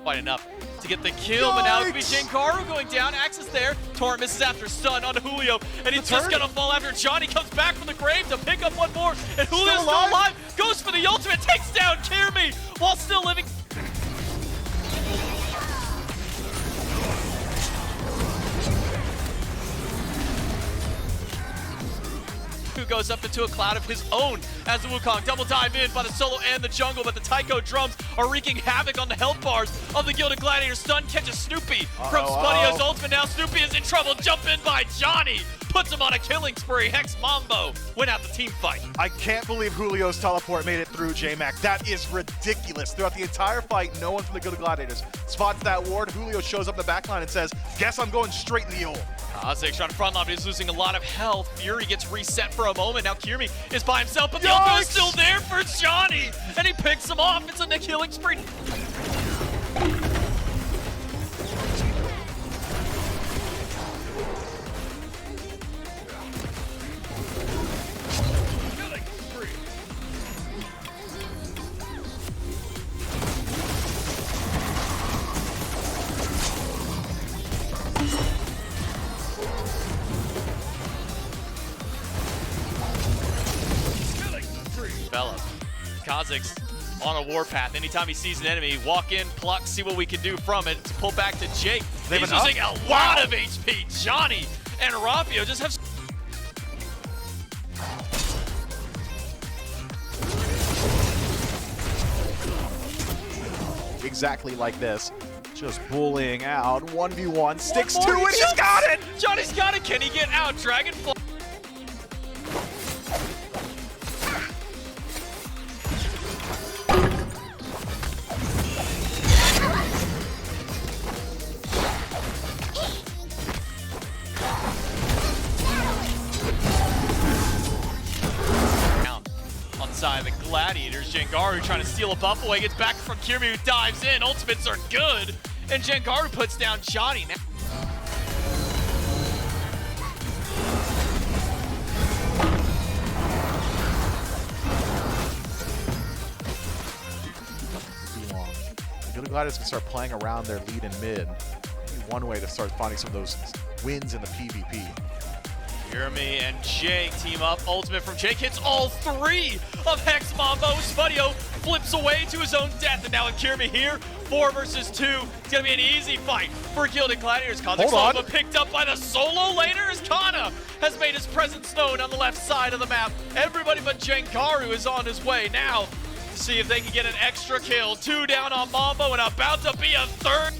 quite enough to get the kill, but now it's be Jankaru going down. Axe is there. Torrent misses after stun onto Julio, and he's just gonna fall after Johnny comes back from the grave to pick up one more, and Julio's still alive. Goes for the ultimate, takes down Kirmi while still living. Who goes up into a cloud of his own as the Wukong double dive in by the solo and the jungle, but the Taiko drums are wreaking havoc on the health bars of the Gilded Gladiators. Stun catches Snoopy from Spudio's ultimate. Now Snoopy is in trouble. Jump in by Johnny. Puts him on a killing spree. Hex Mambo went out the team fight. I can't believe Julio's teleport made it through, J-Mac. That is ridiculous. Throughout the entire fight, no one from the Gilded Gladiators spots that ward. Julio shows up in the backline and says, guess I'm going straight in the ult. Kha'Zix trying to front line, but he's losing a lot of health. Fury gets reset for a moment. Now Kirmi is by himself, but the ultimate is still there for Johnny, and he picks him off. It's a killing spree. Develop. Kha'Zix on a warpath. Anytime he sees an enemy, walk in, pluck, see what we can do from it. Pull back to Jake. He's losing a lot of HP. Johnny and Rapio just have. Exactly like this. Just bullying out. 1v1. Sticks to it. He's got it. Johnny's got it. Can he get out? Dragonfly. Side of the Gladiators. Jankaru trying to steal a buff away, gets back from Kirmi who dives in. Ultimates are good, and Jankaru puts down Johnny. Now the Gilded Gladiators can start playing around their lead in mid. One way to start finding some of those wins in the PvP. Kirmi and Jake team up. Ultimate from Jake hits all three of Hex Mambo. Spudio flips away to his own death, and now with Kirmi here, 4 versus 2. It's gonna be an easy fight for Gilded Gladiators. Kha'Zix also picked up by the solo laner as Kana has made his presence known on the left side of the map. Everybody but Jankaru is on his way now to see if they can get an extra kill. 2 down on Mambo and about to be a third.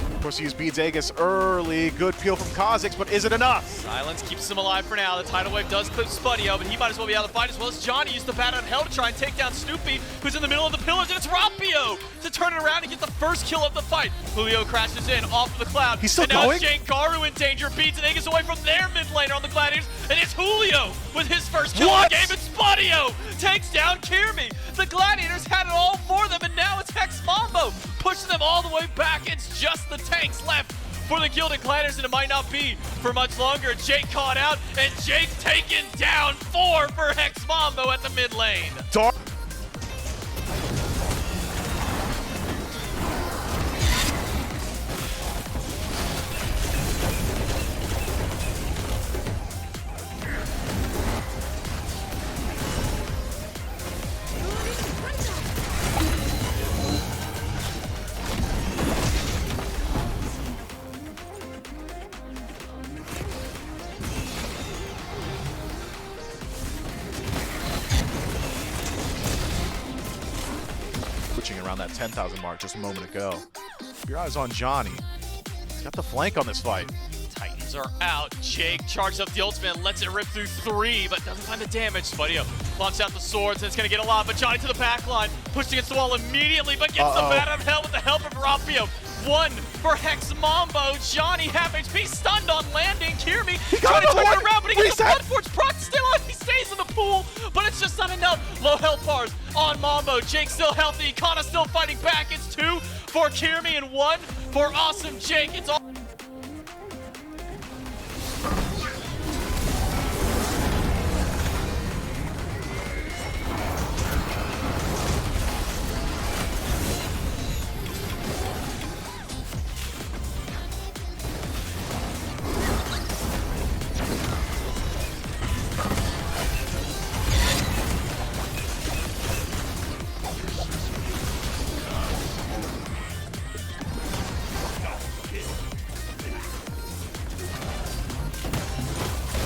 Of course, he used Beads Aegis early. Good peel from Kha'Zix, but is it enough? Silence keeps him alive for now. The tidal wave does clip Spudio, but he might as well be out of the fight, as well as Johnny used the bat out of hell to try and take down Snoopy, who's in the middle of the pillars, and it's Rapio to turn it around and get the first kill of the fight. Julio crashes in off of the cloud. He's still and now going? it's Jankaru in danger. Beats and Aegis away from their mid laner on the Gladiators, and it's Julio with his first kill of the game, and Spudio takes down Kirmi. The Gladiators had it all for them, and now it's Hex Mambo pushing them all the way back. It's just the tanks left for the Gilded Gladiators, and it might not be for much longer. Jake caught out, and Jake taken down. 4 for Hex Mambo at the mid lane. Around that 10,000 mark just a moment ago. Keep your eyes on Johnny. He's got the flank on this fight. Tight. bombs are out. Jake charges up the ultimate, lets it rip through 3, but doesn't find the damage. Spidio launches out the swords, and it's going to get a lot, but Johnny to the back line, pushed against the wall immediately, but gets the bat out of hell with the help of Rapio. 1 for Hex Mambo. Johnny, half HP, stunned on landing. Kirmi trying to turn it around, but he gets the Bloodforge. Proc still on, he stays in the pool, but it's just not enough. Low health bars on Mambo. Jake still healthy, Kana still fighting back. It's 2 for Kirmi and 1 for Awesome Jake. It's all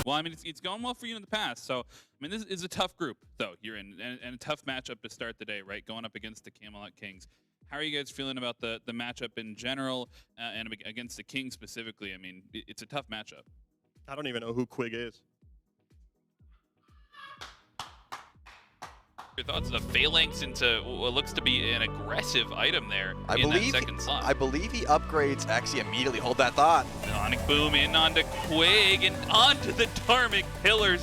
Well, I mean, it's gone well for you in the past. So, I mean, this is a tough group, though, you're in, and a tough matchup to start the day, right? Going up against the Camelot Kings. How are you guys feeling about the matchup in general and against the Kings specifically? I mean, it's a tough matchup. I don't even know who Quig is. your thoughts on the phalanx into what looks to be an aggressive item there in that second slot. I believe he upgrades. Actually, immediately hold that thought. Sonic Boom in onto Quig and onto the Dharmic Pillars.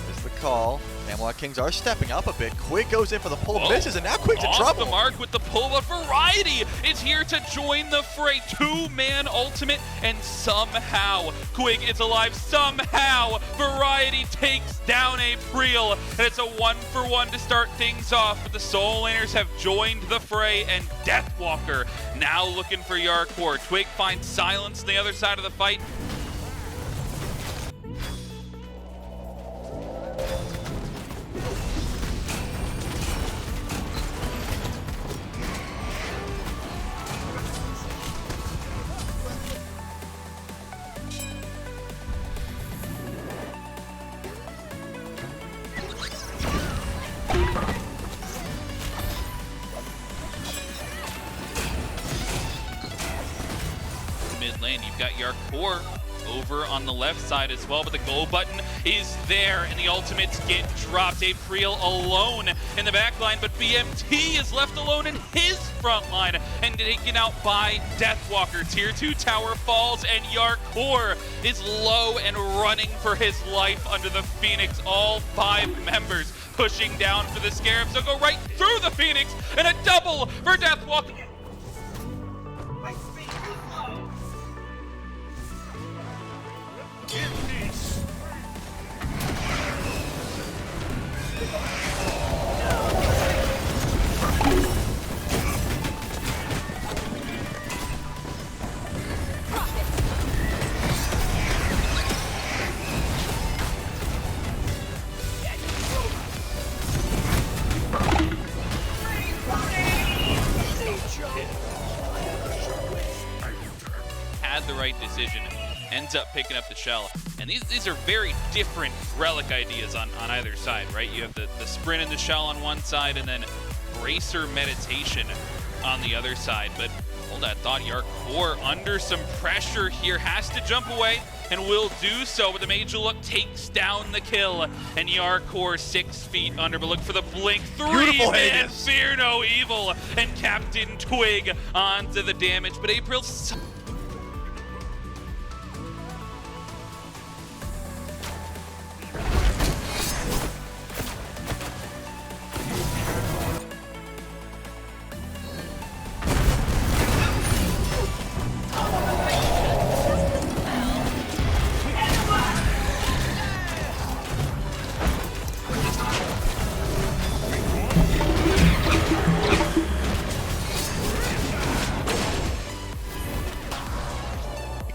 There's the call. Camelot Kings are stepping up a bit. Quig goes in for the pull, misses, and now Quig's in trouble. Off the mark with the pull, but Variety is here to join the fray. 2-man ultimate, and somehow Quig is alive. Somehow Variety takes down April, and it's a 1-for-1 to start things off. But the Soul Laners have joined the fray, and Deathwalker now looking for Yarkor. Twig finds silence on the other side of the fight. Mid lane, you've got Yarkor over on the left side as well, but the go button is there, and the ultimates get dropped. April alone in the back line, but BMT is left alone in his front line and taken out by Deathwalker. Tier 2 tower falls, and Yarkor is low and running for his life under the Phoenix. All 5 members pushing down for the Scarabs. They'll go right through the Phoenix, and a double for Deathwalker. Had the right decision, ends up picking up the shell. And these are very different relic ideas on either side, right? You have the sprint and the shell on one side, and then bracer meditation on the other side. But hold that thought, Yarkor under some pressure here, has to jump away and will do so, but the Major Look takes down the kill, and Yarkor 6 feet under, but look for the blink. 3-man, fear no evil, and Captain Twig onto the damage, but April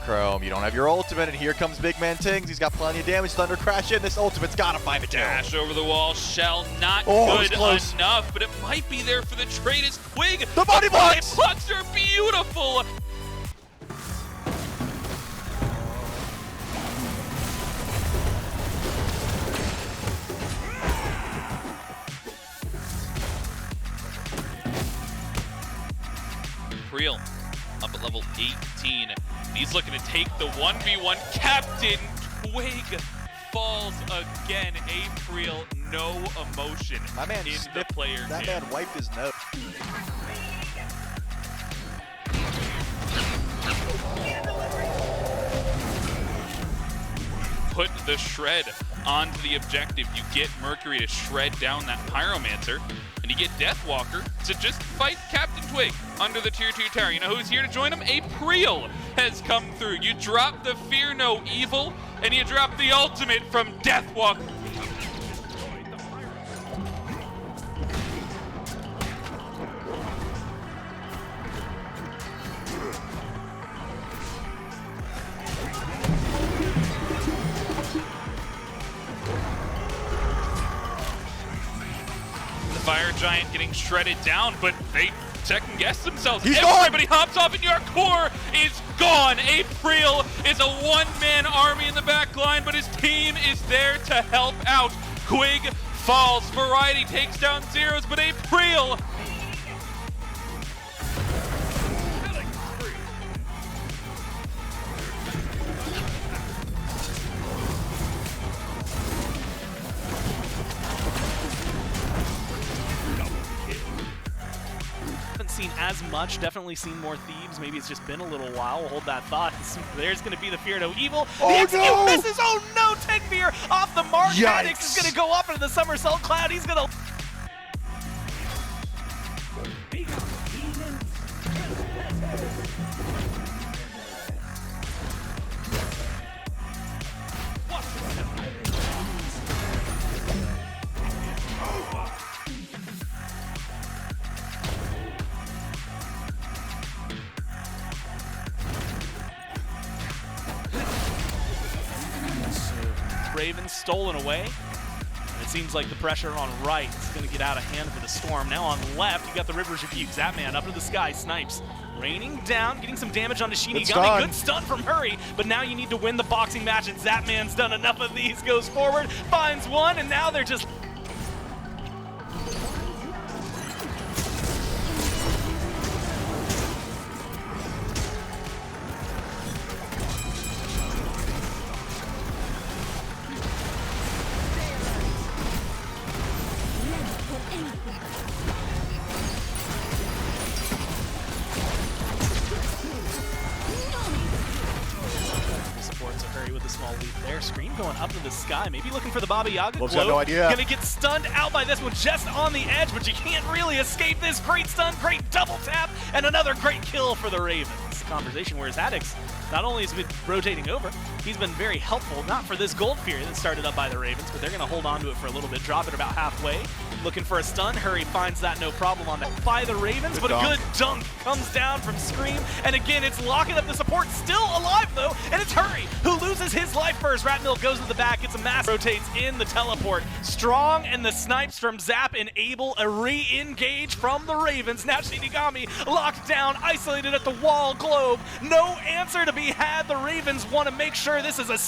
Chrome, you don't have your ultimate, and here comes Big Man Tings. He's got plenty of damage. Thunder Crash in. This ultimate's gotta find it down. Dash over the wall. Shell not good enough, but it might be there for the trade as Quig. The body blocks! Body blocks are beautiful. Real up at level 18. He's looking to take the 1v1. Captain Twig falls again. April, no emotion My man in the sniffed, player that cam. man wiped his nose. Put the shred onto the objective. You get Mercury to shred down that Pyromancer, and you get Deathwalker to just fight Captain Twig under the tier 2 tower. You know who's here to join him? April has come through. You drop the Fear No Evil, and you drop the ultimate from Deathwalker. Fire Giant getting shredded down, but they second guess themselves. He's gone! Everybody hops off, and your core is gone. April is a one-man army in the back line, but his team is there to help out. Quig falls. Variety takes down Zeros, but April. Seen as much, definitely seen more Thieves. Maybe it's just been a little while. We'll hold that thought. There's going to be the Fear No Evil. The execute misses. Oh no, Tech Fear off the mark. Maddox is going to go up into the somersault cloud. He's going to... Ravens stolen away. And it seems like the pressure on right is going to get out of hand for the Storm. Now on left, you got the Rivers Rebuke. Zapman up into the sky, snipes. Raining down, getting some damage onto Shinigami. Good stun from Hurry, but now you need to win the boxing match, and Zapman's done enough of these. Goes forward, finds one, and now they're just... with a small lead there. Scream going up to the sky, maybe looking for the Baba Yaga Wolves got no idea. Gonna get stunned out by this one just on the edge, but you can't really escape this. Great stun, great double tap, and another great kill for the Ravens. Conversation where Haddix not only has been rotating over, he's been very helpful, not for this Gold Fury that started up by the Ravens, but they're gonna hold on to it for a little bit, drop it about halfway, looking for a stun. Hurry finds that no problem on that by the Ravens, but a good dunk comes down from Scream, and again, it's locking up the support, still alive though, and it's Hurry who loses his life first. Ratmill goes to the back, gets a mass, rotates in the teleport. Strong and the snipes from Zap enable a re-engage from the Ravens. Now Shinigami locked down, isolated at the wall globe. No answer to be had. The Ravens want to make sure this is a...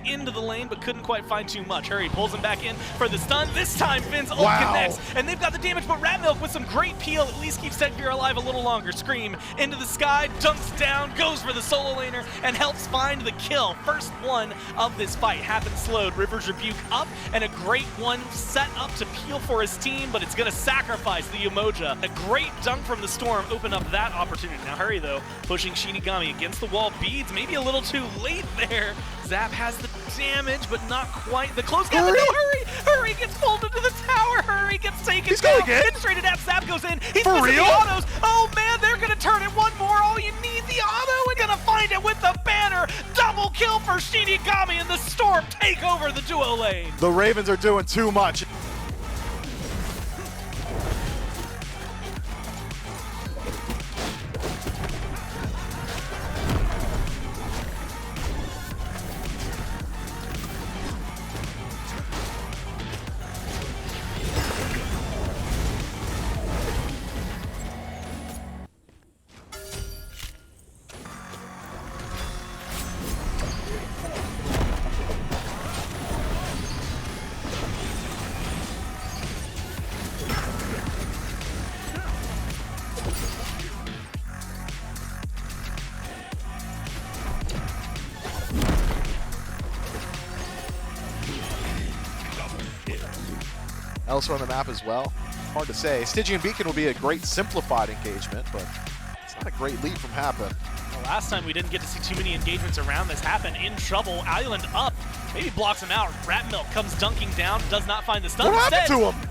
into the lane, but couldn't quite find too much. Hurry pulls him back in for the stun. This time, Finn's ult connects, and they've got the damage, but Ratmilk with some great peel at least keeps Tedfear alive a little longer. Scream into the sky, dunks down, goes for the solo laner, and helps find the kill. First one of this fight happens slowed. Rivers Rebuke up, and a great one set up to peel for his team, but it's going to sacrifice the Umoja. A great dunk from the Storm opened up that opportunity. Now Hurry, though, pushing Shinigami against the wall. Beads maybe a little too late there. Zap has the damage, but not quite. The close gap, but no, Hurry! Hurry gets pulled into the tower. Hurry gets taken down. Gets straight at Zap goes in. He's missing the autos. Oh man, they're gonna turn it one more. Oh, you need the auto. And gonna find it with the banner. Double kill for Shinigami, and the Storm take over the duo lane. The Ravens are doing too much. Elsewhere on the map as well. Hard to say. Stygian Beacon will be a great simplified engagement, but it's not a great leap from Happen. The last time we didn't get to see too many engagements around this happen. In trouble, Island up, maybe blocks him out. Rat Milk comes dunking down, does not find the stun. What happened to him?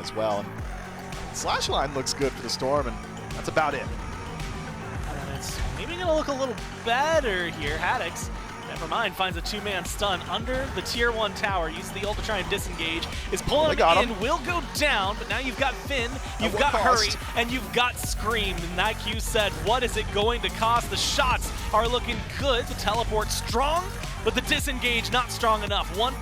As well. And slash line looks good for the Storm, and that's about it. And it's maybe gonna look a little better here. Haddix, never mind, finds a two-man stun under the tier 1 tower, uses the ult to try and disengage, is pulling him in, will go down, but now you've got Finn, you've got Hurry, and you've got Scream. And like you said, what is it going to cost? The shots are looking good, the teleport strong, but the disengage not strong enough. One.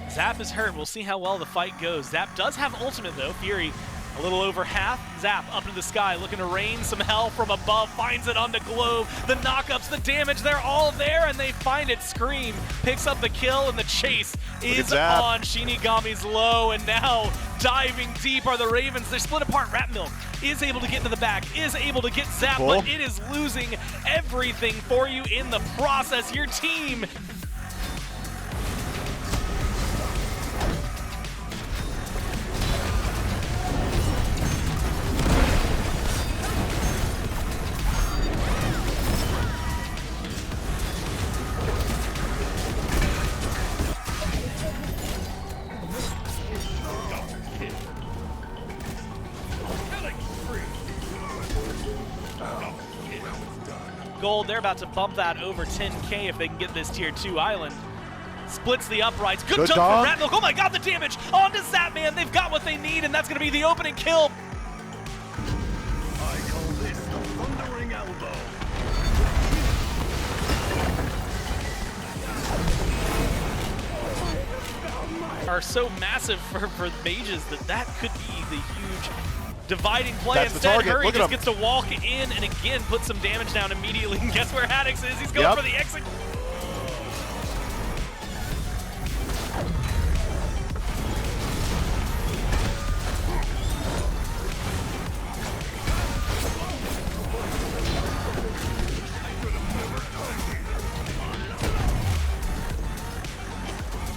Zap is hurt. We'll see how well the fight goes. Zap does have ultimate though. Fury a little over half. Zap up into the sky, looking to rain some hell from above. Finds it on the globe. The knockups, the damage, they're all there, and they find it. Scream picks up the kill, and the chase is on Shinigami's low. And now diving deep are the Ravens. They're split apart. Rat Milk is able to get into the back, is able to get Zap, but it is losing everything for you in the process. Your team gold. They're about to bump that over 10K if they can get this tier 2 island. Splits the uprights. Good jump from Rat Milk. Oh my god, the damage onto Zapman. They've got what they need, and that's going to be the opening kill. I call this the thundering elbow. Are so massive for mages that could be the huge dividing play. That's instead, the target. Hurry just gets to walk in and again put some damage down immediately. And guess where Haddix is? He's going for the exit.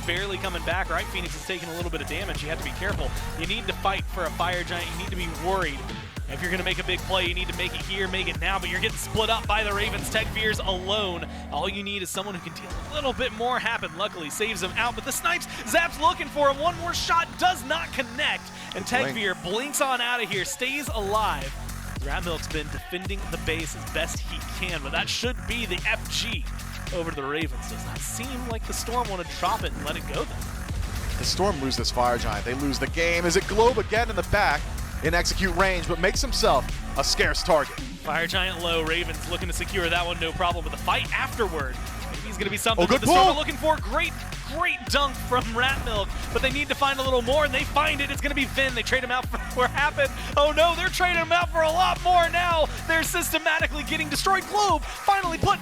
Barely coming back, right? Phoenix is taking a little bit of damage. You have to be careful. You need to fight for a fire giant. You need to be worried. If you're going to make a big play, you need to make it here, make it now, but you're getting split up by the Ravens. Tech Veers alone. All you need is someone who can deal a little bit more. Happen, luckily, saves him out, but the snipes, Zap's looking for him. One more shot does not connect, and Tech Veer blinks on out of here, stays alive. Rat Milk's been defending the base as best he can, but that should be the FG over to the Ravens. Does not seem like the Storm want to drop it and let it go then. The Storm lose this Fire Giant. They lose the game as it Globe again in the back in execute range, but makes himself a scarce target. Fire Giant low. Ravens looking to secure that one, no problem. But the fight afterward, maybe he's going to be something good that the Storm pull. are looking for. Great great dunk from Rat Milk, but they need to find a little more, and they find it. It's going to be Vin. They trade him out for what happened. Oh no, they're trading him out for a lot more now. They're systematically getting destroyed. Globe finally put...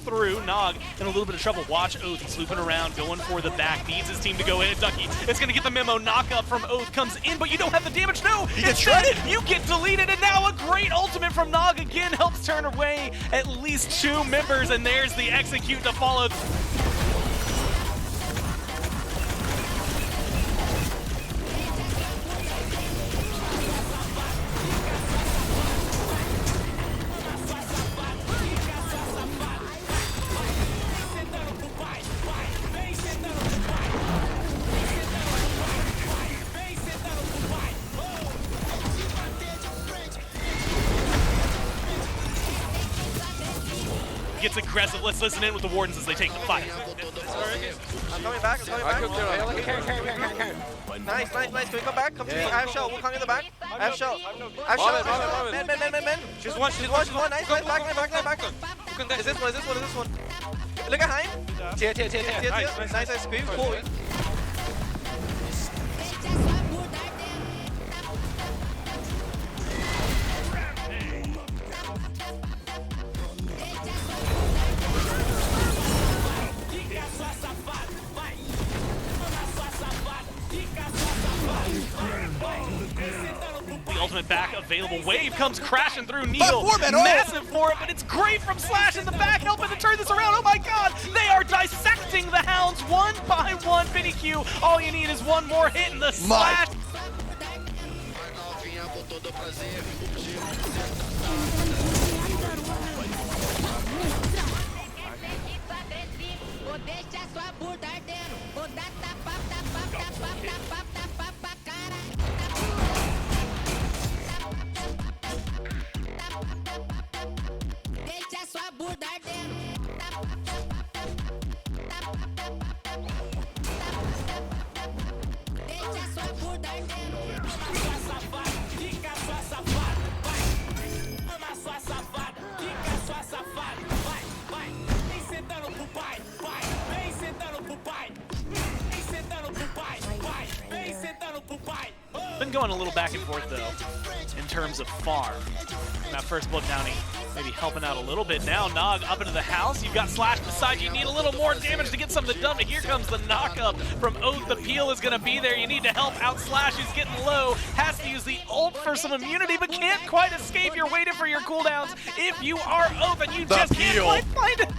through. Nog in a little bit of trouble. Watch Oath. He's looping around, going for the back. Needs his team to go in. Ducky is going to get the memo. Knock up from Oath comes in, but you don't have the damage. No! You get shredded! You get deleted, and now a great ultimate from Nog again helps turn away at least 2 members, and there's the execute to follow. Gets aggressive. Let's listen in with the Wardens as they take the fight. I'm coming back, Nice. Can we come back? Come to me. I have shell. We'll come in the back. I have shell. Men. She's one. Nice. Back. Is this one? Look at him. Tier. Nice. Squeeze. Cool. The ultimate back available. Wave comes crashing through Needle. Massive for it, but it's great from Slash in the back, helping to turn this around. Oh my god, they are dissecting the Hounds one by one. Vinny Q, all you need is one more hit in the Slash. Been going a little back and forth though, in terms of farm. That first blood downing maybe helping out a little bit. Now Nog up into the house. You've got Slash beside you. You need a little more damage to get something done, but here comes the knock-up from Oath. The peel is going to be there. You need to help out Slash, who's getting low. Has to use the ult for some immunity, but can't quite escape. You're waiting for your cooldowns. If you are Oath and you just can't quite find it.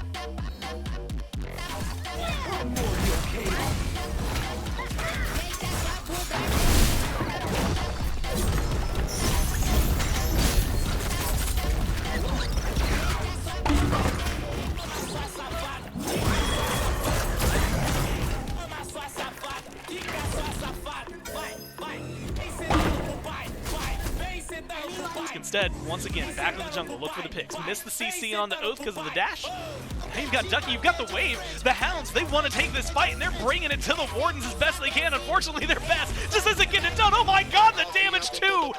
Instead, once again, back to the jungle, look for the picks. Missed the CC on the Oath because of the dash. Now you've got Ducky, you've got the wave. The Hounds, they want to take this fight, and they're bringing it to the Wardens as best they can. Unfortunately, their best just isn't getting it done. Oh my god, the damage too!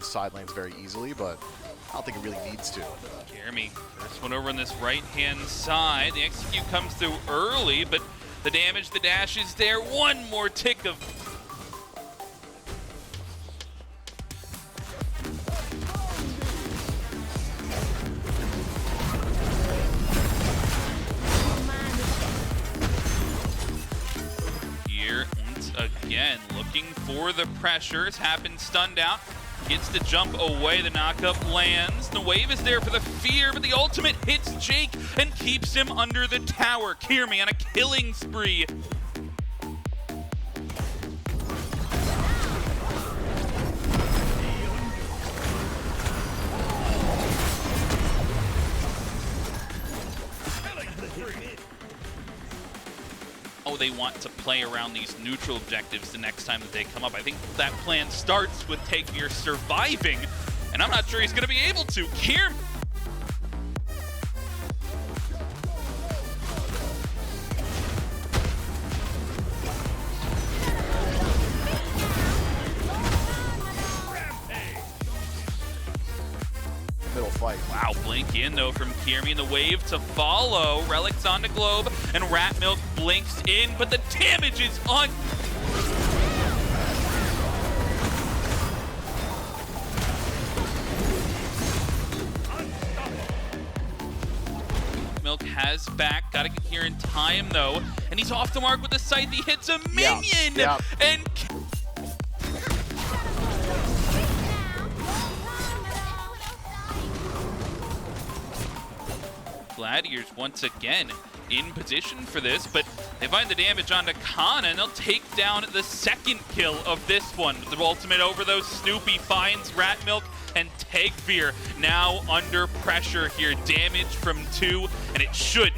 Side lanes very easily, but I don't think it really needs to. Jeremy, first one over on this right-hand side. The execute comes through early, but The damage, the dash is there. One more tick of... Here, once again, looking for the pressure. Has happened, stunned out. Gets the jump away, the knockup lands. The wave is there for the fear, but the ultimate hits Jake and keeps him under the tower. Kirmi on a killing spree. Oh, they want to play around these neutral objectives the next time that they come up. I think that plan starts with Takevir surviving, and I'm not sure he's going to be able to. Kirmi. Middle fight. Wow, blink in though from Kirmi, and the wave to follow. Relics on the globe, and Rat Milk blinks in, but the damage is on. Milk has back, gotta get here in time though, and he's off the mark with the scythe. He hits a minion, and Gladiators once again in position for this, but they find the damage onto Kana, and they'll take down the second kill of this one. The ultimate over though, Snoopy finds Rat Milk, and Takevir now under pressure here. Damage from 2, and it should.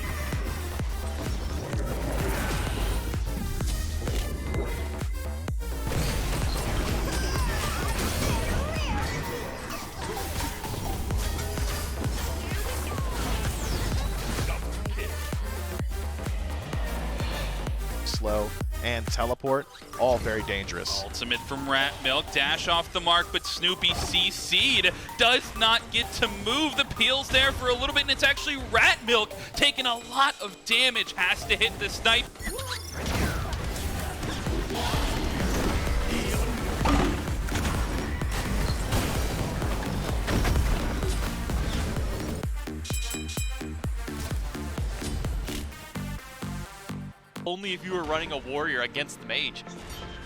Slow and teleport, all very dangerous. Ultimate from Rat Milk, dash off the mark, but Snoopy CC'd, does not get to move. The peel's there for a little bit, and it's actually Rat Milk taking a lot of damage, has to hit the snipe. Only if you were running a warrior against the mage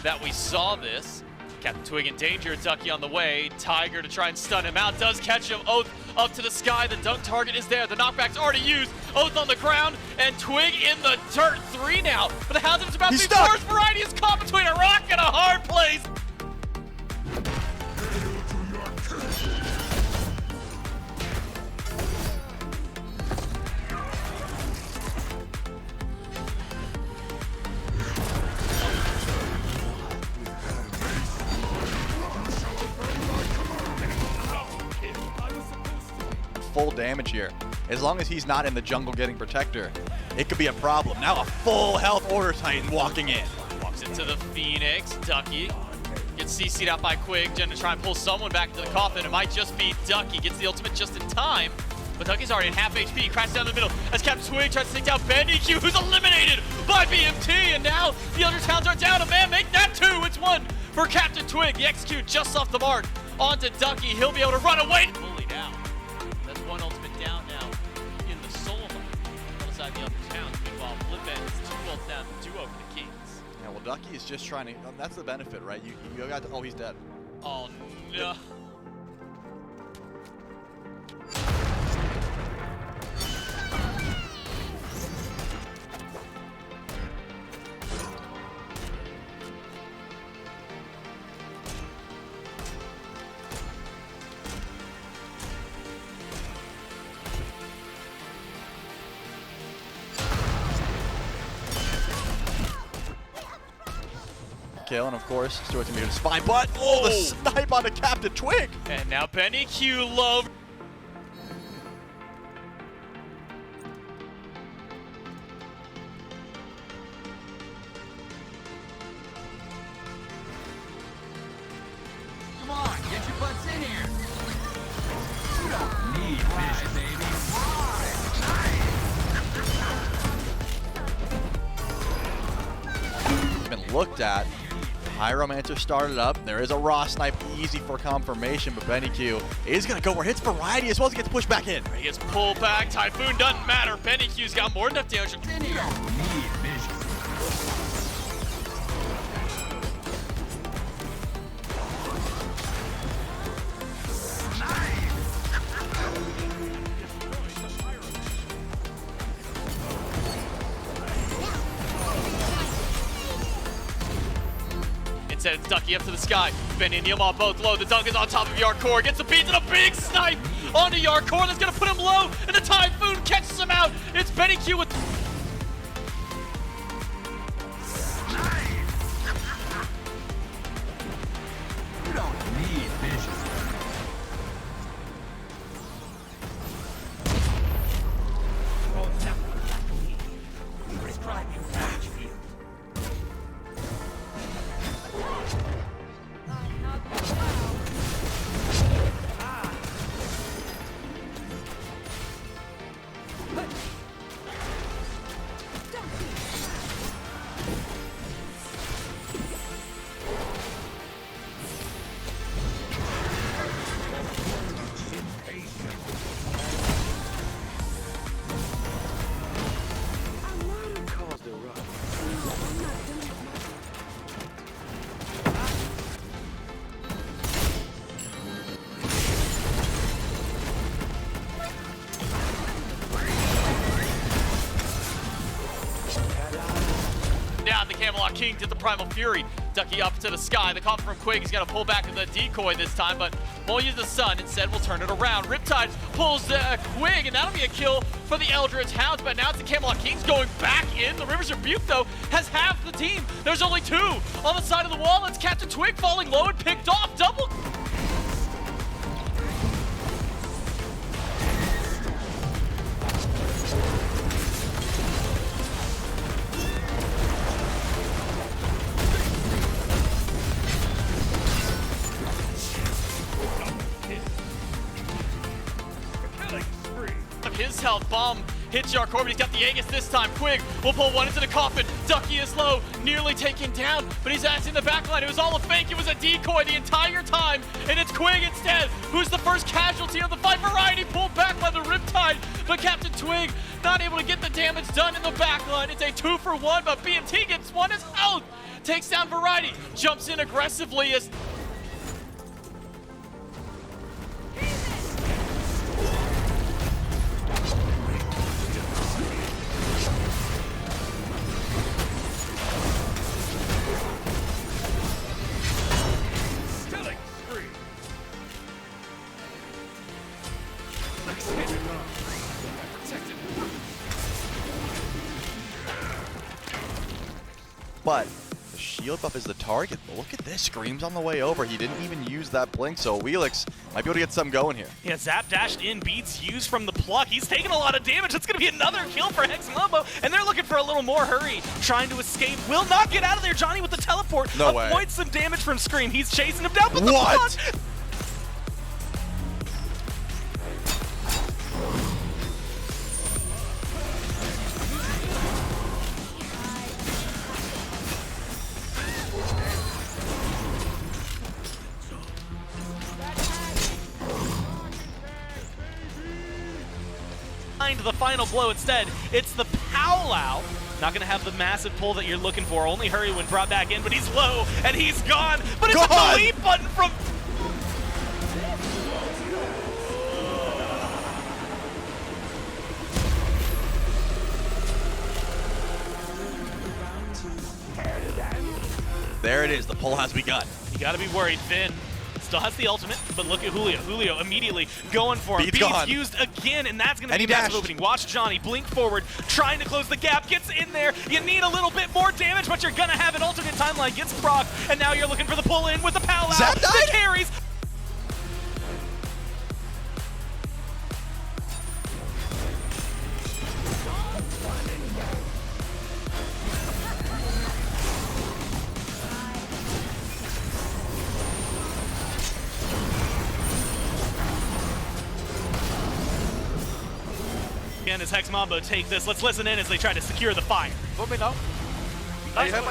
that we saw this. Captain Twig in danger, Ducky on the way. Tiger to try and stun him out, does catch him. Oath up to the sky, the dunk target is there. The knockback's already used. Oath on the ground, and Twig in the dirt. 3 now, but the Hounds is about to be forced. Variety is caught between a rock and a hard place. Full damage here. As long as he's not in the jungle getting protector, it could be a problem. Now a full health Order Titan walking in. Walks into the Phoenix. Ducky gets CC'd out by Quig. Gonna try and pull someone back into the coffin. It might just be Ducky. Gets the ultimate just in time. But Ducky's already at half HP. Crashes down the middle as Captain Twig tries to take down BennyQ, who's eliminated by BMT. And now the other Hounds are down. A man, make that 2. It's 1 for Captain Twig. The execute just off the mark onto Ducky. He'll be able to run away. Fully down. That's 1 ultimate down now in the soul line. Other side of the other Hounds. Meanwhile, Flip End is 2 ults down, duo for the Kings. Yeah, well, Ducky is just trying to. That's the benefit, right? You got to, oh, he's dead. Oh no. Kill, and of course, Stuart's gonna be spine, but oh, the snipe onto Captain Twig! And now BennyQ low. Come on, get your butts in here. You don't need this, baby. looked at. Pyromancer started up. There is a raw snipe, easy for confirmation, but Benny Q is going to go where hits variety as well as he gets pushed back in. He gets pulled back. Typhoon doesn't matter. Benny Q's got more than enough damage. You don't need vision. Instead, it's Ducky up to the sky. Benny and Yilma both low. The dunk is on top of Yarkor. Gets a beat and a big snipe onto Yarkor. That's going to put him low, and the Typhoon catches him out. It's Benny Q with... You don't need vision. Down the Camelot King did the Primal Fury. Ducky up to the sky. The call from Quig is going to pull back to the decoy this time, but won't use the sun. Instead, we'll turn it around. Riptide pulls Quig, and that'll be a kill for the Eldritch Hounds, but now it's the Camelot Kings going back in. The Rivers Rebuke, though, has half the team. There's only two on the side of the wall. It's Captain Twig falling low and picked off. Double. His health bomb hits Yarkor, but he's got the Aegis this time. Quig will pull one into the coffin. Ducky is low, nearly taken down, but he's in the backline. It was all a fake. It was a decoy the entire time, and it's Quig instead, who's the first casualty of the fight. Variety pulled back by the Riptide, but Captain Twig not able to get the damage done in the backline. It's a 2-for-1, but BMT gets one as out. Takes down Variety, jumps in aggressively as... But the shield buff is the target. But look at this. Scream's on the way over. He didn't even use that blink, so Wheelix might be able to get something going here. Yeah, Zap dashed in, beats used from the pluck. He's taking a lot of damage. It's going to be another kill for Hex Mambo, and they're looking for a little more hurry, trying to escape. Will not get out of there. Johnny with the teleport. No way. Avoids some damage from Scream. He's chasing him down, but the What? pluck... the final blow instead. It's the Powwow. Not going to have the massive pull that you're looking for. Only hurry when brought back in, but he's low and he's gone. But it's a delete button from... There it is. The pull has begun. You got to be worried. Finn still has the ultimate, but look at Julio. Julio immediately going for him. Beat's gone. Used again, and that's going to And be he massive dashed. opening. Watch Johnny blink forward, trying to close the gap, gets in there. You need a little bit more damage, but you're going to have an alternate timeline. Gets proc, and now you're looking for the pull-in with the Powwow. Zap The died? carries. Again, as Hex Mambo take this, let's listen in as they try to secure the fire. Let me know. I need help,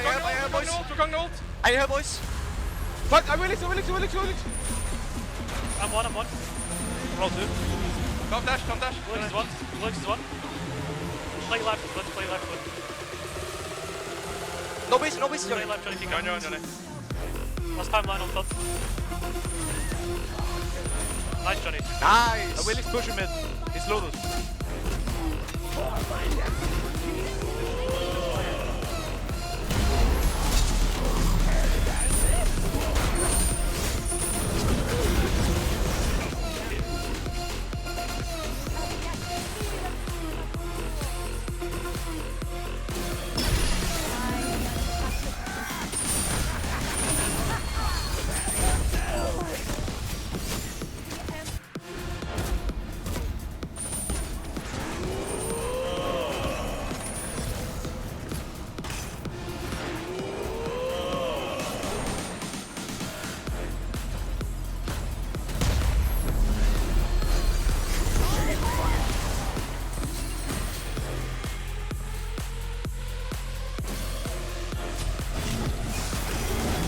boys. We're going to ult. I need help, boys. Fuck, I'm willing. I'm one. Roll 2. Come dash. Lux is 1. Play left. Let's play left. No base, Play Johnny. left, Johnny. Johnny. Last timeline on top. Nice, Johnny. Nice. Willy's pushing mid. He's loaded.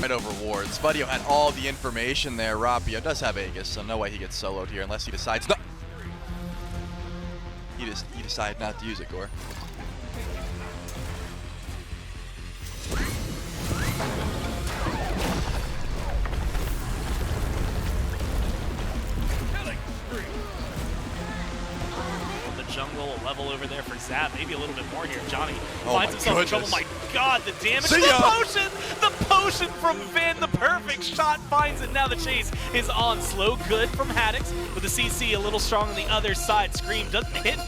Right over Ward. Spudio had all the information there. Rapio does have Aegis, so no way he gets soloed here unless he decides not. He decided not to use it, Gore. The jungle, a level over there for Zap, maybe a little bit more here. Johnny Oh finds my himself in trouble. goodness. My God, the damage. See The ya. potion from Vin, the perfect shot finds it. Now the chase is on. Slow good from Haddix with the CC a little strong on the other side. Scream doesn't hit.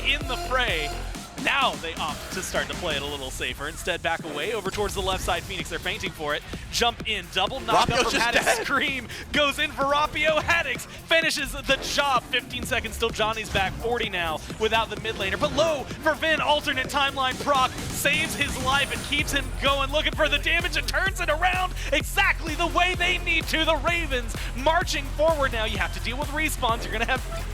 In the fray. Now they opt to start to play it a little safer. Instead, back away over towards the left side. Phoenix, they're feinting for it. Jump in, double knock Rapio's up from just Haddix. dead. Scream goes in for Rapio. Haddix finishes the job. 15 seconds till Johnny's back. 40 now without the mid laner. But low for Vin. Alternate timeline proc saves his life and keeps him going. Looking for the damage and turns it around exactly the way they need to. The Ravens marching forward now. You have to deal with respawns. You're going to have...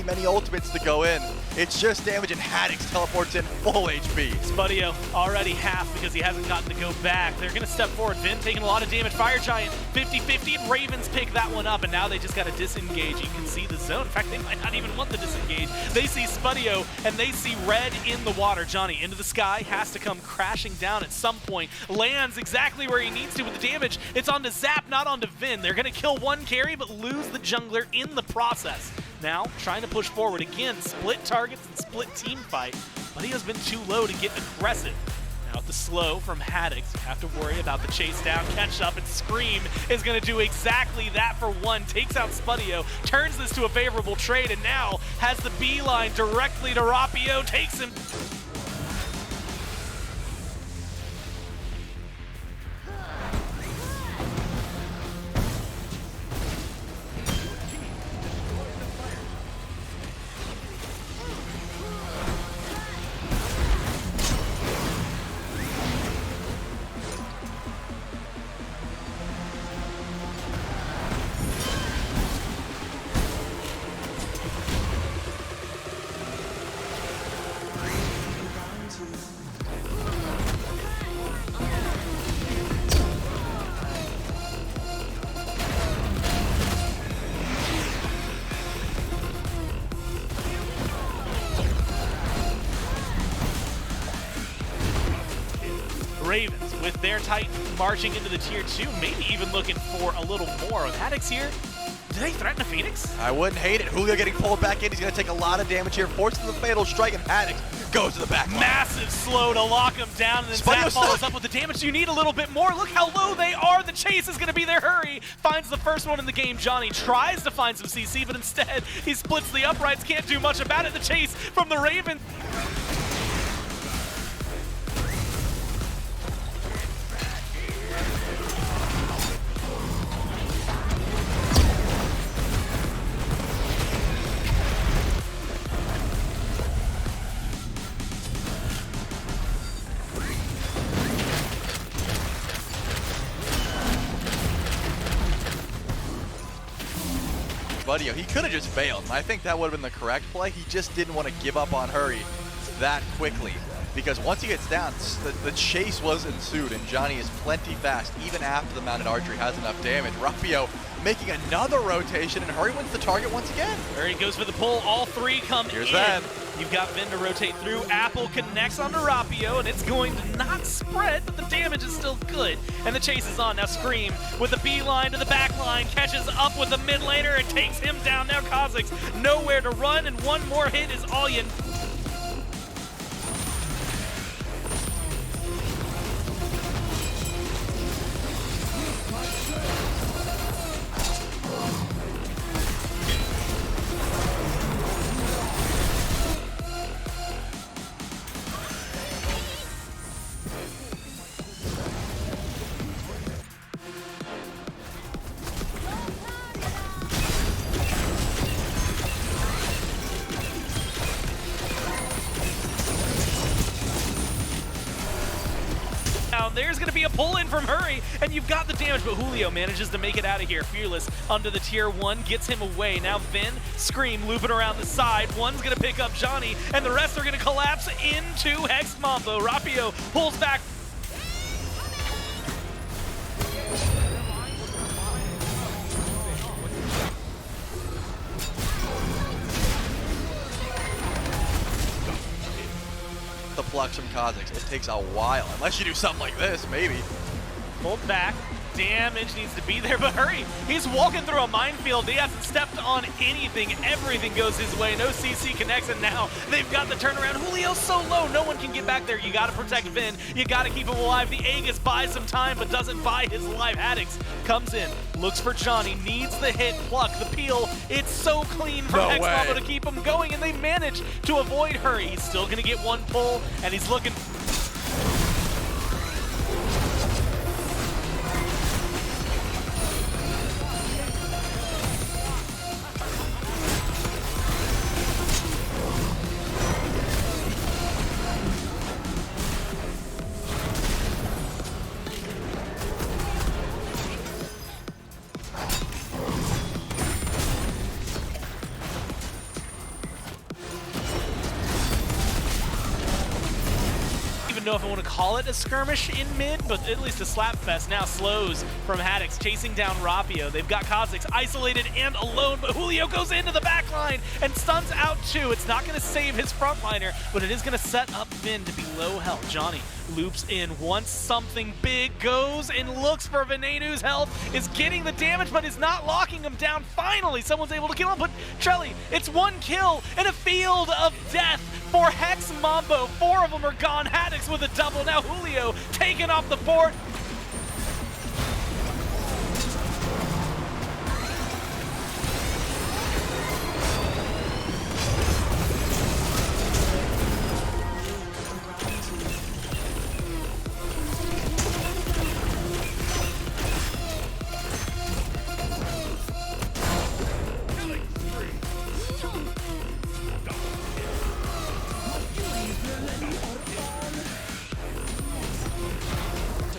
Many ultimates to go in. It's just damage and Haddix teleports in full HP. Spudio already half because he hasn't gotten to go back. They're going to step forward. Vin taking a lot of damage. Fire Giant 50-50 and Ravens pick that one up and now they just got to disengage. You can see the zone. In fact, they might not even want the disengage. They see Spudio and they see red in the water. Johnny into the sky, has to come crashing down at some point. Lands exactly where he needs to with the damage. It's onto Zap, not onto Vin. They're going to kill one carry but lose the jungler in the process. Now, trying to push forward again, split targets and split team fight, but he has been too low to get aggressive. Now with the slow from Haddix, you have to worry about the chase down, catch up, and Scream is going to do exactly that for one. Takes out Spudio, turns this to a favorable trade, and now has the beeline directly to Rapio, takes him. with their Titan marching into the tier 2, maybe even looking for a little more. With Haddix here, do they threaten a Phoenix? I wouldn't hate it. Julio getting pulled back in. He's going to take a lot of damage here, forcing the fatal strike, and Haddix goes to the back line. Massive slow to lock him down, and then Zap follows up with the damage. You need a little bit more. Look how low they are. The chase is going to be their hurry. Finds the first one in the game. Johnny tries to find some CC, but instead he splits the uprights. Can't do much about it. The chase from the Raven. Buddy, he could have just failed, and I think that would have been the correct play. He just didn't want to give up on Hurry that quickly, because once he gets down, the chase was ensued, and Johnny is plenty fast, even after the mounted archery has enough damage. Rapio making another rotation, and Hurry wins the target once again. Hurry goes for the pull. All three come Here's in. Van. You've got Vin to rotate through. Apple connects onto Rapio, and it's going to not spread, but the damage is still good. And the chase is on. Now Scream with a beeline to the back line, catches up with the mid laner and takes him down. Now Kha'Zix nowhere to run, and one more hit is all you. There's going to be a pull-in from Hurry, and you've got the damage, but Julio manages to make it out of here. Fearless under the tier 1, gets him away. Now Vin, Scream looping around the side. One's going to pick up Johnny, and the rest are going to collapse into Hex Mambo. Rapio pulls back. The plucks from Kha'Zix. It takes a while, unless you do something like this, maybe. Pulled back. Damage needs to be there, but Hurry, he's walking through a minefield. He hasn't stepped on anything. Everything goes his way. No CC connects, and now they've got the turnaround. Julio's so low, no one can get back there. You got to protect Vin. You got to keep him alive. The Aegis buys some time, but doesn't buy his life. Haddix comes in, looks for Johnny, needs the hit, pluck, the peel. It's so clean from Hex Mambo to keep him going, and they manage to avoid Hurry. He's still going to get one pull, and he's looking. Know if I want to call it a skirmish in mid, but at least a slap fest. Now slows from Haddix chasing down Rapio. They've got Kha'Zix isolated and alone, but Julio goes into the back line and stuns out 2. It's not going to save his frontliner, but it is going to set up Vin to be low health. Johnny loops in once something big goes and looks for Venenu's health, is getting the damage, but is not locking him down. Finally, someone's able to kill him, but Trelly, it's one kill in a field of death for Hex Mambo. 4 of them are gone. Haddix with a double. Now Julio taken off the board.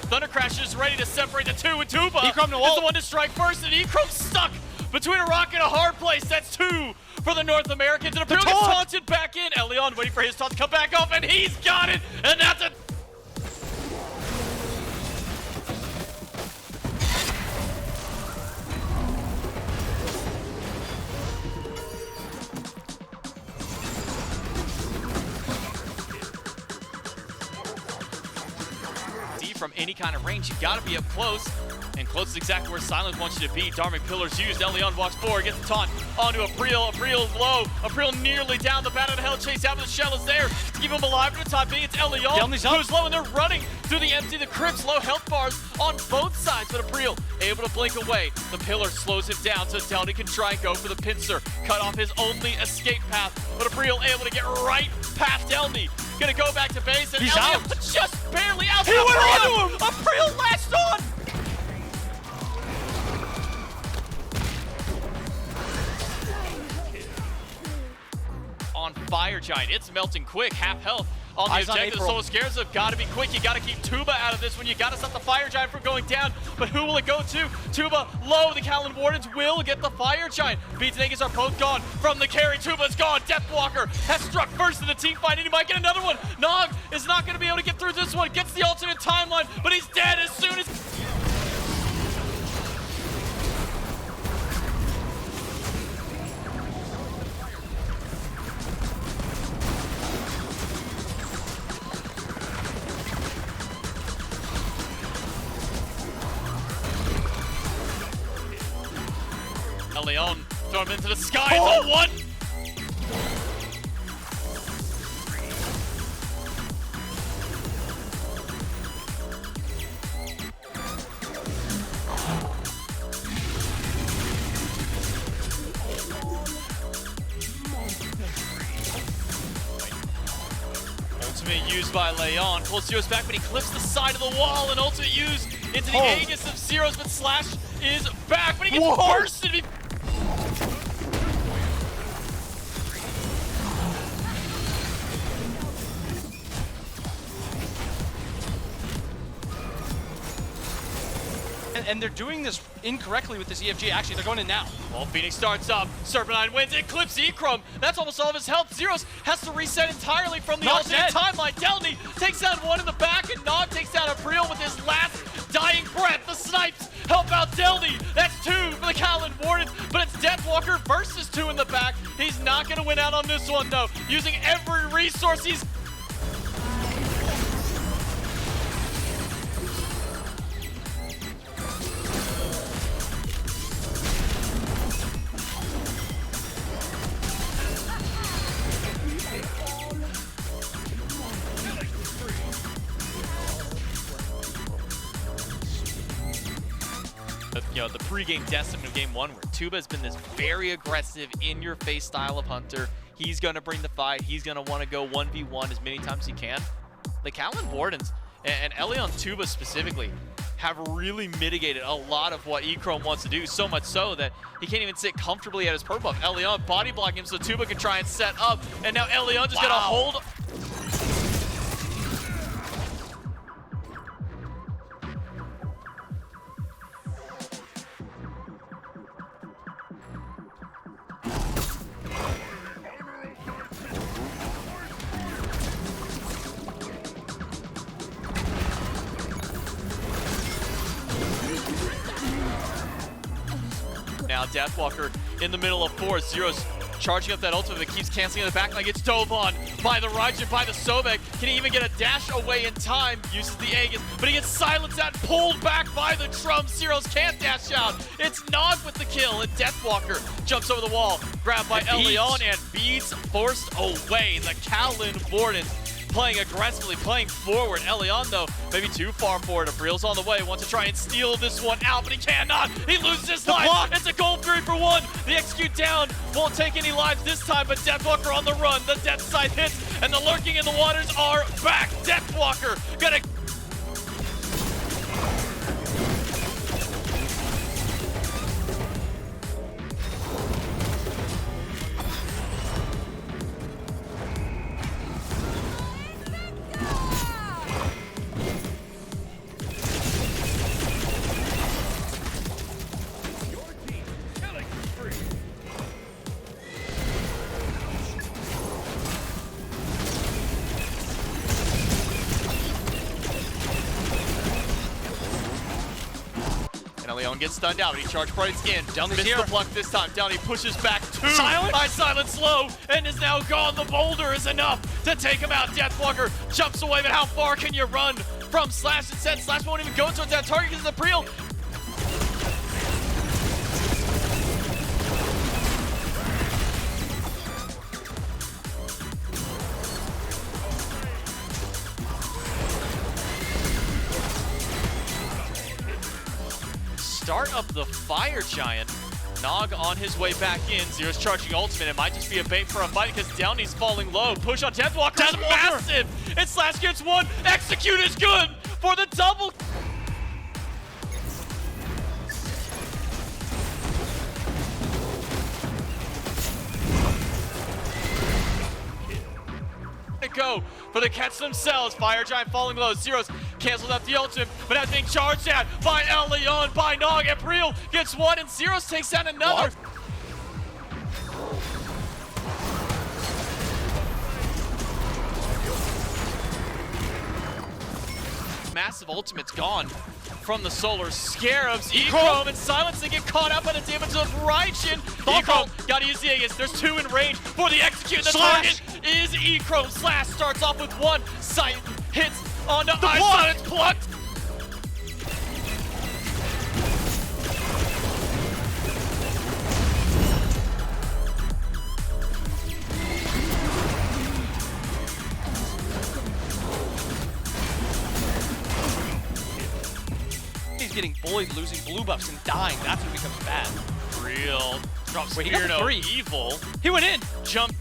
Thunder Crash is ready to separate the 2 with Tuba. Ekrom is the one to strike first, and Ekrom's stuck between a rock and a hard place. That's 2 for the North Americans. And a gets taunted back in. Elion waiting for his taunt to come back off, and he's got it. And that's a from any kind of range, you gotta be up close. And close is exactly where Silence wants you to be. Darman Pillar's used. Elion walks forward, gets the taunt onto April. April low. April nearly down. The bat out of hell chase out, but the shell is there to keep him alive for the time being. It's Elion who's low, and they're running through the empty. The Crypts low health bars on both sides, but April able to blink away. The Pillar slows him down, so Downey can try and go for the pincer. Cut off his only escape path, but April able to get right past Elney. Gonna go back to base, and He's Elion out. just barely out. He went onto him! April latched on! On Fire Giant, it's melting quick, half health on the Eyes on objective. April. So Scarabs have got to be quick. You got to keep Tuba out of this one. You got to stop the Fire Giant from going down. But who will it go to? Tuba low. The Callan Wardens will get the Fire Giant. Beats and Aegis are both gone from the carry. Tuba's gone. Deathwalker has struck first in the team fight, and he might get another one. Nog is not going to be able to get through this one. Gets the alternate timeline, but he's dead as soon as... Leon throw him into the sky. It's a one. Ultimate used by Leon. Pulls Zero's back, but he clips the side of the wall, and ultimate used into the Aegis of Zero's, but Slash is back, but he gets bursted. And they're doing this incorrectly with this EFG. Actually, they're going in now. Well, Phoenix starts up. Serpentine wins. It clips Ekrum. That's almost all of his health. Zeros has to reset entirely from the Nog's alternate dead. timeline. Delny takes down one in the back, and Nog takes down April with his last dying breath. The snipes help out Delny. That's two for the Callan Wardens, but it's Deathwalker versus two in the back. He's not going to win out on this one, though. Using every resource he's... You know, the pre-game decimate of game one, where Tuba has been this very aggressive, in-your-face style of hunter. He's going to bring the fight. He's going to want to go 1v1 as many times as he can. The Callan Wardens, and Elion Tuba specifically, have really mitigated a lot of what Ekrom wants to do, so much so that he can't even sit comfortably at his purple buff. Elion body blocking him so Tuba can try and set up, and now Elion just going to hold... Now Deathwalker in the middle of four. Zero's charging up that ultimate that keeps canceling in the back line. Gets dove on by the Raijin, by the Sobek. Can he even get a dash away in time? Uses the Aegis, but he gets silenced out, pulled back by the Trump. Zeros can't dash out. It's Nog with the kill, and Deathwalker jumps over the wall. Grabbed by Elion, and beats forced away. The Callan Wardens playing aggressively, playing forward. Elion, though, maybe too far forward. April's on the way, wants to try and steal this one out, but he cannot. He loses his life. It's a gold 3 for 1. The execute down won't take any lives this time, but Deathwalker on the run. The death side hits, and the lurking in the waters are back. Deathwalker gonna... Leon gets stunned out, but he charge points in. Downey's here. The block this time. Downey pushes back two. Silence low, and is now gone. The boulder is enough to take him out. Deathwalker jumps away, but how far can you run from Slash. Instead, Slash won't even go towards that target because of the Preel. Start of the Fire Giant. Nog on his way back in. Zero's charging ultimate. It might just be a bait for a fight because Downey's falling low. Push on Deathwalker is massive. And Slash gets one. Execute is good for the double. Go for the catch themselves. Fire Giant falling low. Zero's canceled out the ultimate, but that's being charged at by El Leon, by Nog, and Preel gets one, and Zero's takes down another. What? Massive ultimate's gone from the Solar. Scarabs, Echrome, and Silence, they get caught up by the damage of Raichin. Echrome, gotta use the Aegis. There's two in range for the execute. The target is Echrome. Slash starts off with one. Sight hits onto Ice. Silence plucked. Getting bullied, losing blue buffs, and dying. That's when it becomes bad. Real. Drops Wait, he got the three. Evil. He went in. Jump.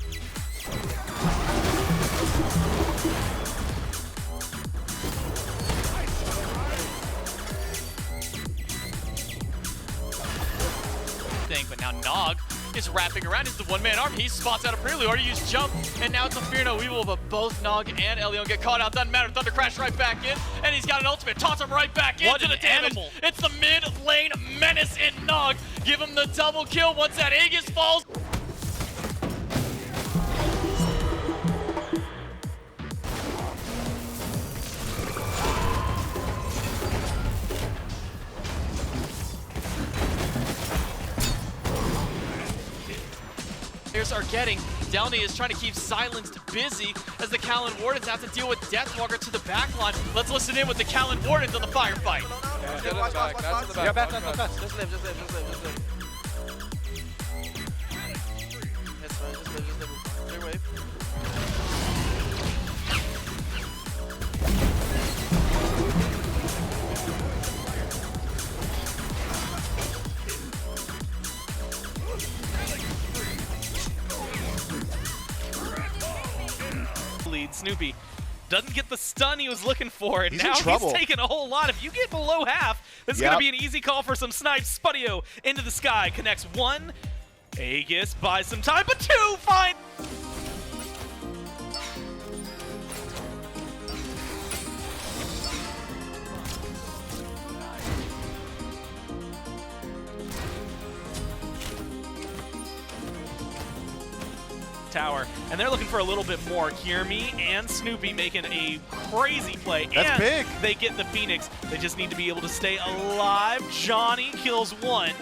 But now Nog is wrapping around. He's the one-man arm. He spots out a Prelude. Already used jump, and now it's a Fear No Evil, but both Nog and Elion get caught out. Doesn't matter. Thunder Crash right back in, and he's got an ultimate. Toss him right back into the damage. Animal. It's the mid-lane menace in Nog. Give him the double kill once that Aegis falls. Are getting. Downey is trying to keep Silenced busy as the Callan Wardens have to deal with Deathwalker to the back line. Let's listen in with the Callan Wardens on the firefight. Watch, Just live. Just live. Clear wave. Snoopy doesn't get the stun he was looking for, and now he's taking a whole lot. If you get below half, this is going to be an easy call for some snipes. Spudio into the sky, connects one. Aegis buys some time, but two, fine. Tower, and they're looking for a little bit more. Hear Me and Snoopy making a crazy play. That's big. They get the Phoenix. They just need to be able to stay alive. Johnny kills one,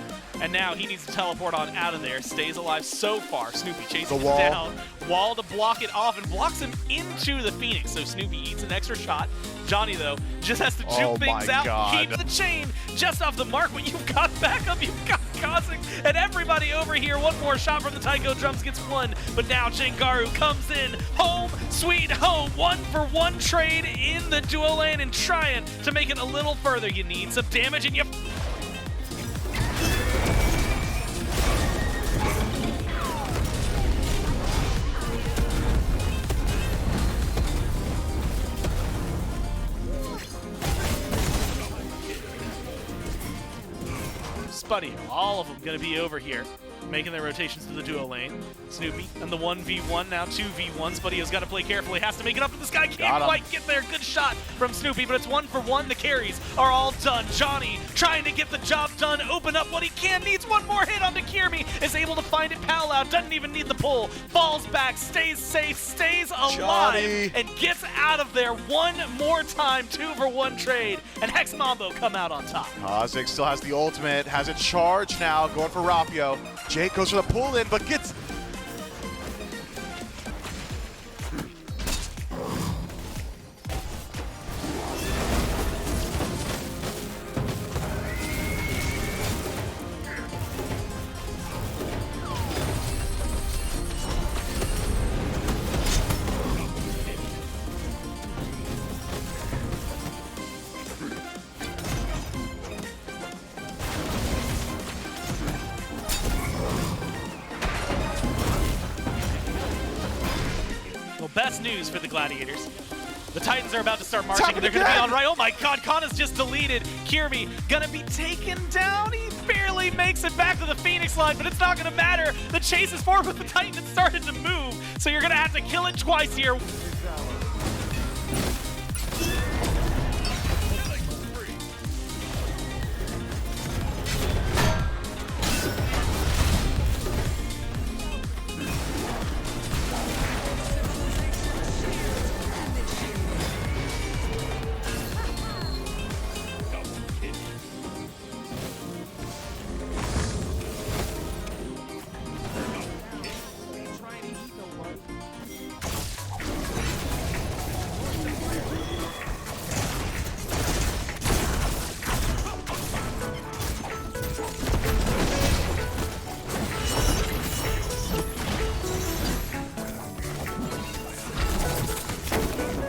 and now he needs to teleport on out of there. Stays alive so far. Snoopy chases him down. Wall to block it off and blocks him into the Phoenix. So Snoopy eats an extra shot. Johnny, though, just has to juke things out. Keep the chain just off the mark, but you've got backup. You've got Cossack and everybody over here. One more shot from the Taiko Drums gets one, but now Jingaru comes in. Home, sweet home. 1-for-1 trade in the duo lane and trying to make it a little further. You need some damage and you... Buddy, all of them going to be over here, making their rotations to the duo lane. Snoopy and the 1v1, now 2v1. Spuddio's got to play carefully, has to make it up to this guy. Can't quite get there. Good shot from Snoopy, but it's 1-for-1. The carries are all done. Johnny trying to get the job done, open up what he can. Needs one more hit onto Kirmi. Is able to find it. Pal out, doesn't even need the pull. Falls back, stays safe, stays alive, and gets out of there one more time. 2-for-1 trade, and Hex Mambo come out on top. Cossack still has the ultimate, has it charged now, going for Rapio. Jake goes for the pull in, but gets... last news for the Gladiators. The Titans are about to start marching, and they're going to be on right. Oh my god, Kana's just deleted. Kirby gonna be taken down. He barely makes it back to the Phoenix line, but it's not going to matter. The chase is forward with the Titan. It started to move, so you're going to have to kill it twice here.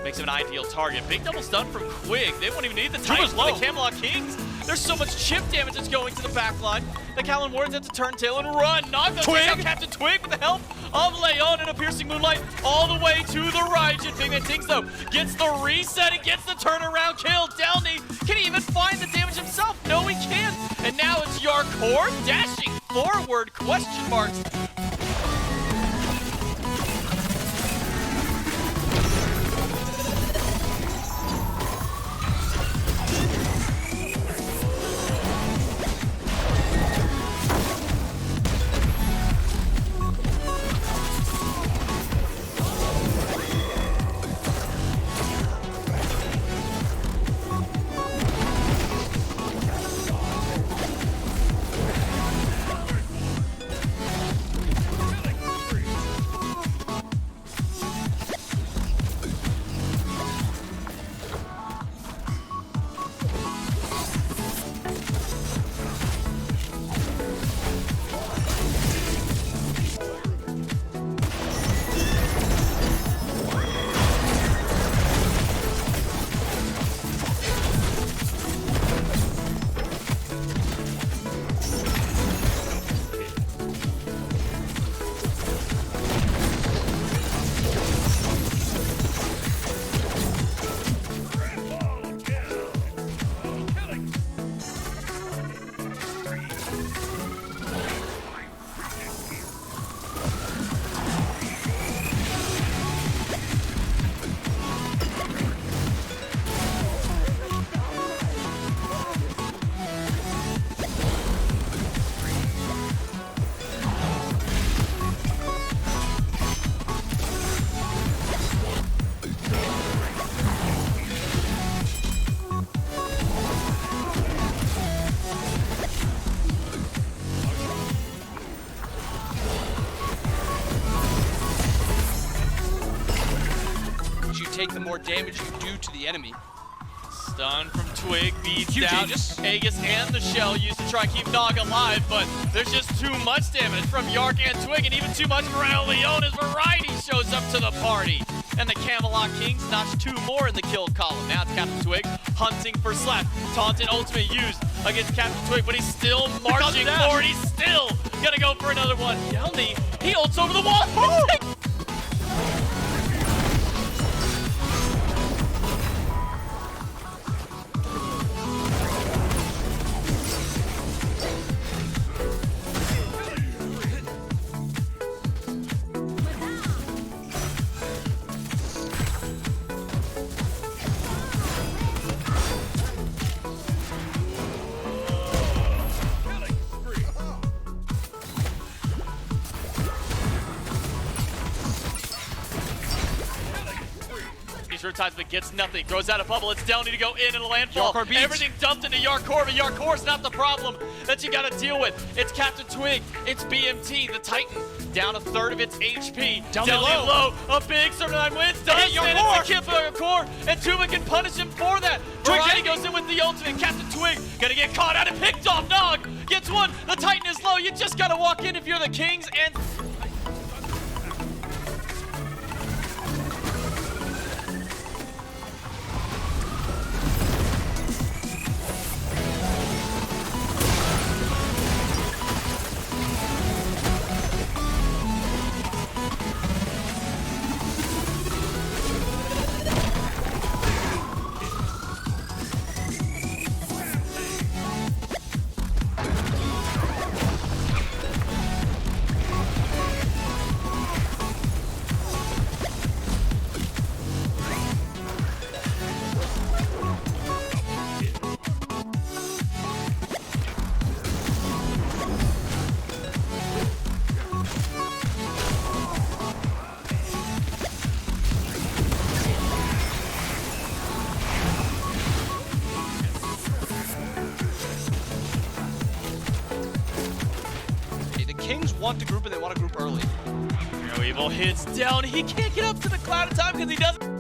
Makes him an ideal target. Big double stun from Quig. They won't even need the Titans for the Camelot Kings. There's so much chip damage that's going to the back line. The Callan Wardens have to turn tail and run. Knock out Captain Twig with the help of Leon and a piercing moonlight all the way to the right. Big Man Tings, though, gets the reset and gets the turnaround kill. Downey, can he even find the damage himself? No, he can't. And now it's Yarkor dashing forward, question marks. Take the more damage you do to the enemy. Stun from Twig beats Huge down Aegis. Aegis and the Shell used to try to keep Nog alive, but there's just too much damage from Yark and Twig, and even too much for El Leon as Variety shows up to the party. And the Camelot Kings notch 2 more in the kill column. Now it's Captain Twig hunting for Slap. Taunted ultimate used against Captain Twig, but he's still marching forward. He's still gonna go for another one. Yelny, he ults over the wall. Riptides, but gets nothing. Throws out a bubble. It's Downey to go in and a landfall. Everything dumped into Yarkor, but Yarkor's not the problem that you got to deal with. It's Captain Twig. It's BMT, the Titan. Down a third of its HP. Down low. A big 79 wins. Does stand it's the kill for Yarkor, and Tuma can punish him for that. Variety goes in with the ultimate. Captain Twig gonna get caught out and picked off. Nog gets one. The Titan is low. You just gotta walk in if you're the Kings, and Kings want to group and they want to group early. No Evil hits down. He can't get up to the cloud in time because he doesn't.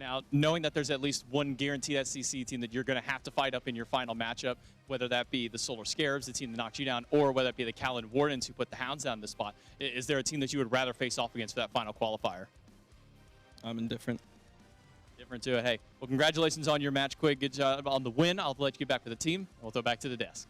Now, knowing that there's at least one guaranteed SCC team that you're going to have to fight up in your final matchup, whether that be the Solar Scarabs, the team that knocked you down, or whether it be the Callan Wardens who put the Hounds down in this spot, is there a team that you would rather face off against for that final qualifier? I'm indifferent. Different to it. Hey, well, congratulations on your match, Quig. Good job on the win. I'll let you get back with the team, and we'll throw back to the desk.